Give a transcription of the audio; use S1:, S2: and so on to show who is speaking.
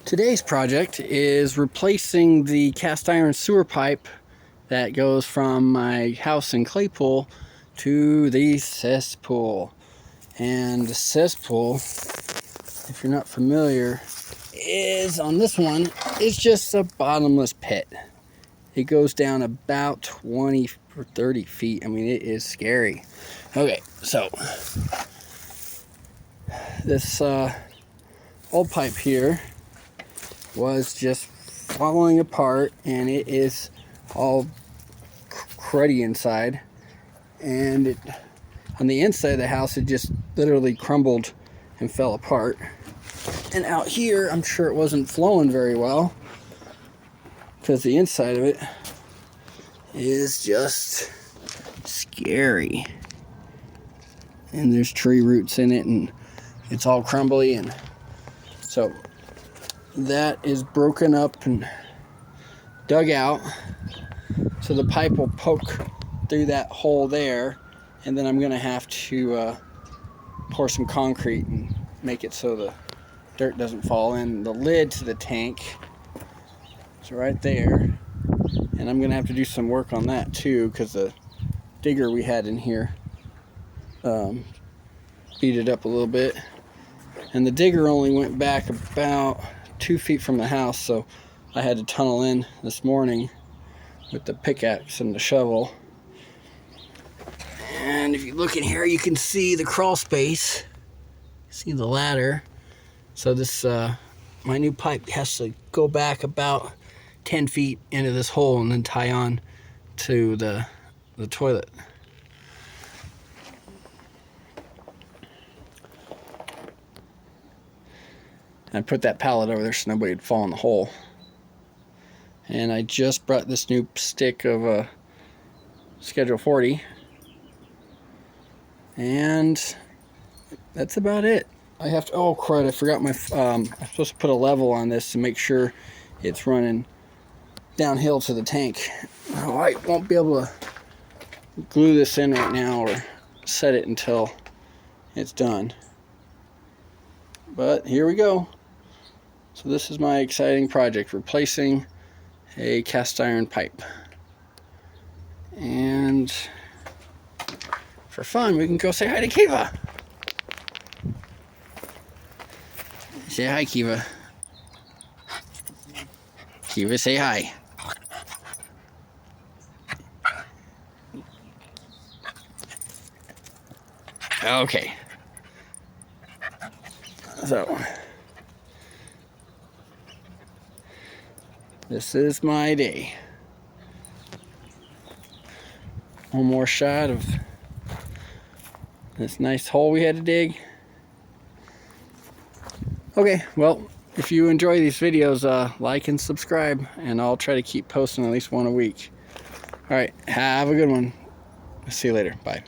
S1: Today's project is replacing the cast iron sewer pipe that goes from my house in Claypool to the cesspool. And the cesspool, if you're not familiar, is on this one, it's just a bottomless pit. It goes down about 20 or 30 feet. I mean, it is scary. Okay, so this old pipe here was just falling apart, and it is all cruddy inside, and on the inside of the house it just literally crumbled and fell apart. And out here I'm sure it wasn't flowing very well because the inside of it is just scary, and there's tree roots in it and it's all crumbly, and so that is broken up and dug out, so the pipe will poke through that hole there, and then I'm gonna have to pour some concrete and make it so the dirt doesn't fall in. The lid to the tank is right there, and I'm gonna have to do some work on that too because the digger we had in here beat it up a little bit, and the digger only went back about 2 feet from the house, so I had to tunnel in this morning with the pickaxe and the shovel. And if you look in here, you can see the crawl space, see the ladder. So this my new pipe has to go back about 10 feet into this hole and then tie on to the toilet. I put that pallet over there so nobody would fall in the hole. And I just brought this new stick of Schedule 40. And that's about it. I have to, oh crud, I forgot my, I'm supposed to put a level on this to make sure it's running downhill to the tank. Oh, I won't be able to glue this in right now or set it until it's done. But here we go. So this is my exciting project, replacing a cast iron pipe. And for fun, we can go say hi to Kiva. Say hi, Kiva. Kiva, say hi. Okay. So this is my day. One more shot of this nice hole we had to dig. Okay, well, if you enjoy these videos, like and subscribe, and I'll try to keep posting at least one a week. Alright, have a good one. See you later. Bye.